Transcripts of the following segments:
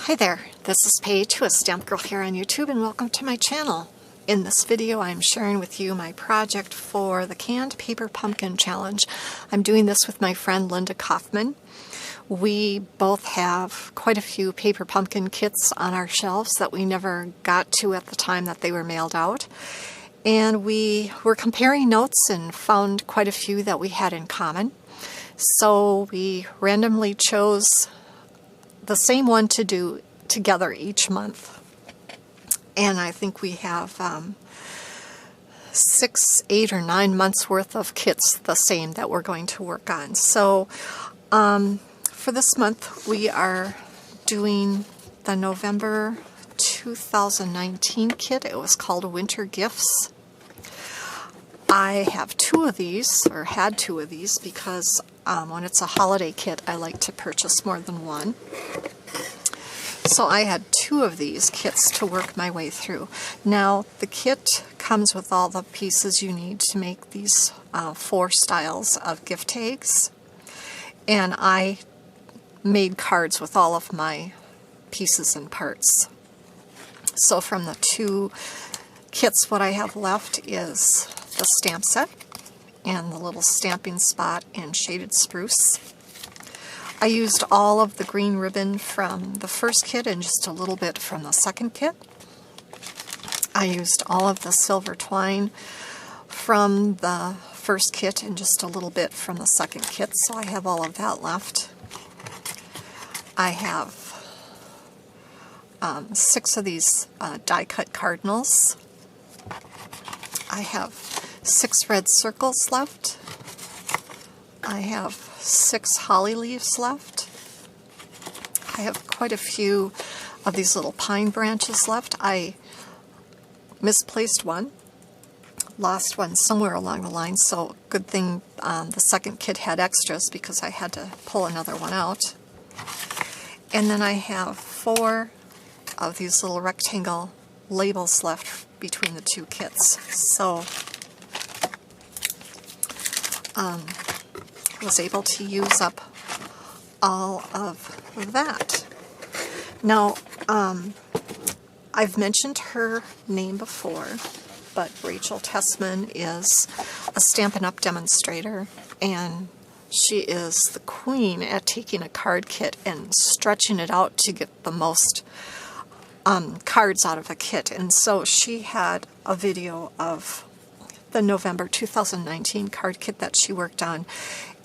Hi there, this is Paige, who is Stamp Girl here on YouTube, and welcome to my channel. In this video I'm sharing with you my project for the Canned Paper Pumpkin Challenge. I'm doing this with my friend Linda Kaufman. We both have quite a few paper pumpkin kits on our shelves that we never got to at the time that they were mailed out. And we were comparing notes and found quite a few that we had in common. So we randomly chose the same one to do together each month. And I think we have 6, 8, or 9 months worth of kits the same that we're going to work on. So for this month we are doing the November 2019 kit. It was called Winter Gifts. I have 2 of these, or had 2 of these, because when it's a holiday kit I like to purchase more than one. So I had 2 of these kits to work my way through. Now the kit comes with all the pieces you need to make these 4 styles of gift tags, and I made cards with all of my pieces and parts. So from the 2 kits, what I have left is the stamp set and the little stamping spot and shaded spruce. I used all of the green ribbon from the first kit and just a little bit from the second kit. I used all of the silver twine from the first kit and just a little bit from the second kit, so I have all of that left. I have 6 of these die-cut cardinals. I have 6 red circles left. I have 6 holly leaves left. I have quite a few of these little pine branches left. I misplaced one, lost one somewhere along the line, so good thing the second kit had extras because I had to pull another one out. And then I have 4 of these little rectangle labels left between the 2 kits. So I was able to use up all of that. Now, I've mentioned her name before, but Rachel Tessman is a Stampin' Up! Demonstrator, and she is the queen at taking a card kit and stretching it out to get the most cards out of a kit. And so she had a video of the November 2019 card kit that she worked on,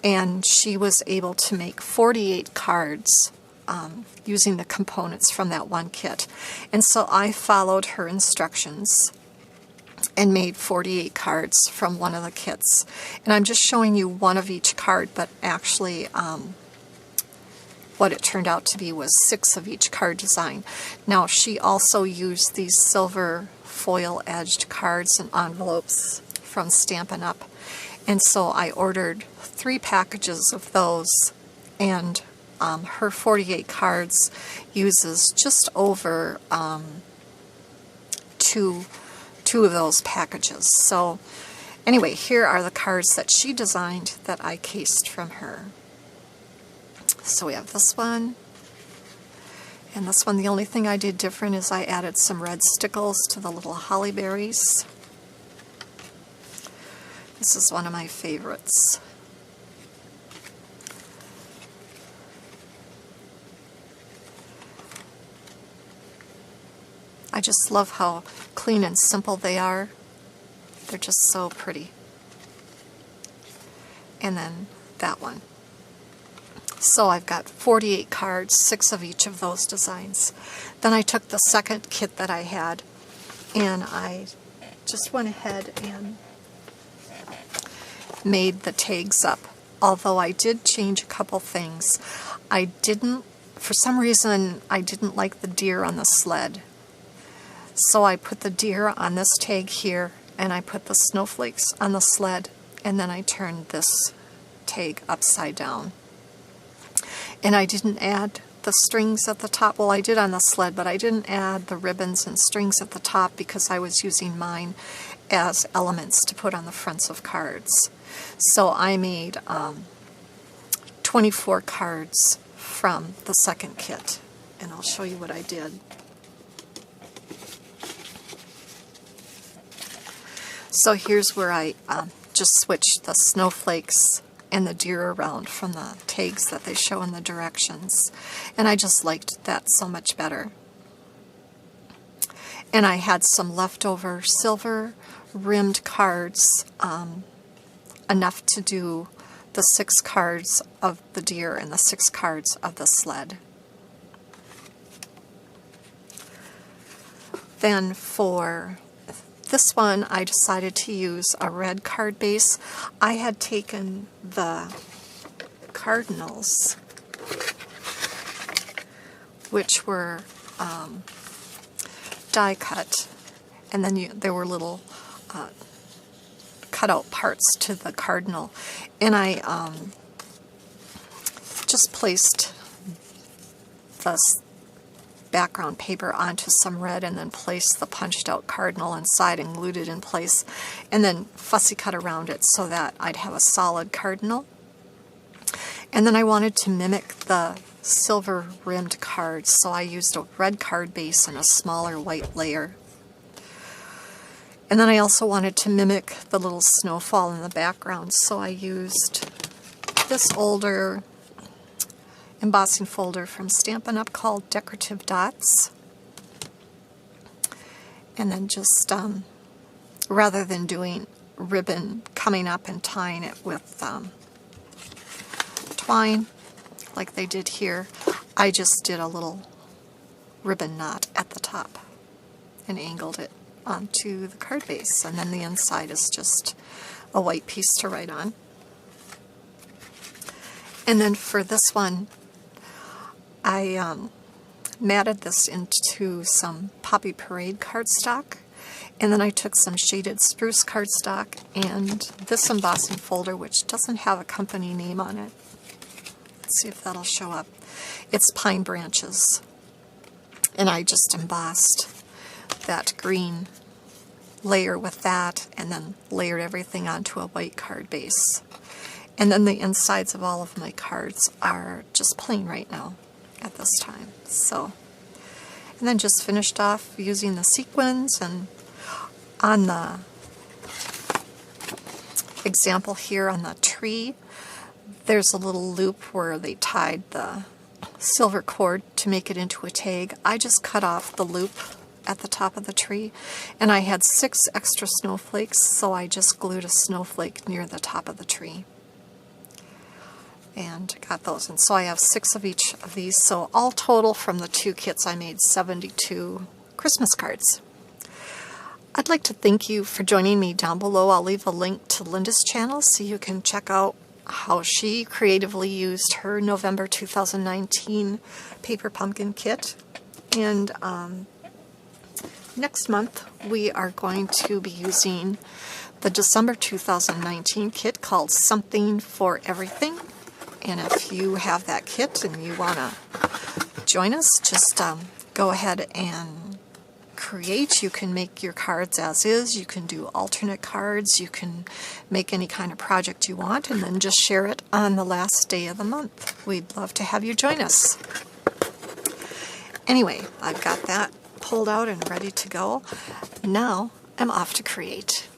and she was able to make 48 cards using the components from that one kit. And so I followed her instructions and made 48 cards from one of the kits. And I'm just showing you one of each card, but actually what it turned out to be was 6 of each card design. Now she also used these silver foil edged cards and envelopes from Stampin' Up! And so I ordered 3 packages of those, and her 48 cards uses just over 2 of those packages. So anyway, here are the cards that she designed that I cased from her. So we have this one, and this one, the only thing I did different is I added some red stickles to the little holly berries. This is one of my favorites. I just love how clean and simple they are. They're just so pretty. And then that one. So I've got 48 cards, 6 of each of those designs. Then I took the second kit that I had, and I just went ahead and made the tags up. Although I did change a couple things. For some reason, I didn't like the deer on the sled. So I put the deer on this tag here, and I put the snowflakes on the sled, and then I turned this tag upside down. And I didn't add the strings at the top. Well, I did on the sled, but I didn't add the ribbons and strings at the top because I was using mine as elements to put on the fronts of cards. So I made 24 cards from the second kit. and I'll show you what I did. So here's where I just switched the snowflakes and the deer around from the tags that they show in the directions. And I just liked that so much better. And I had some leftover silver rimmed cards, enough to do the 6 cards of the deer and the 6 cards of the sled. Then for this one, I decided to use a red card base. I had taken the cardinals, which were die cut, and then there were little cutout parts to the cardinal, and I just placed the background paper onto some red and then placed the punched out cardinal inside and glued it in place, and then fussy cut around it so that I'd have a solid cardinal. And then I wanted to mimic the silver rimmed cards, so I used a red card base and a smaller white layer. And then I also wanted to mimic the little snowfall in the background, so I used this older embossing folder from Stampin' Up! Called Decorative Dots. And then just, rather than doing ribbon coming up and tying it with twine, like they did here, I just did a little ribbon knot at the top and angled it onto the card base, and then the inside is just a white piece to write on. And then for this one, I matted this into some Poppy Parade cardstock, and then I took some shaded spruce cardstock and this embossing folder, which doesn't have a company name on it. Let's see if that'll show up. It's Pine Branches. And I just embossed that green layer with that, and then layered everything onto a white card base. And then the insides of all of my cards are just plain right now at this time. So, and then just finished off using the sequins, and on the example here on the tree, there's a little loop where they tied the silver cord to make it into a tag. I just cut off the loop at the top of the tree, and I had 6 extra snowflakes, so I just glued a snowflake near the top of the tree and got those. And so I have 6 of each of these, so all total from the 2 kits I made 72 Christmas cards. I'd like to thank you for joining me down below. I'll leave a link to Linda's channel so you can check out how she creatively used her November 2019 paper pumpkin kit. And next month we are going to be using the December 2019 kit called Something for Everything. And if you have that kit and you want to join us, just go ahead and create. You can make your cards as is. You can do alternate cards. You can make any kind of project you want, and then just share it on the last day of the month. We'd love to have you join us. Anyway, I've got that pulled out and ready to go. Now I'm off to create.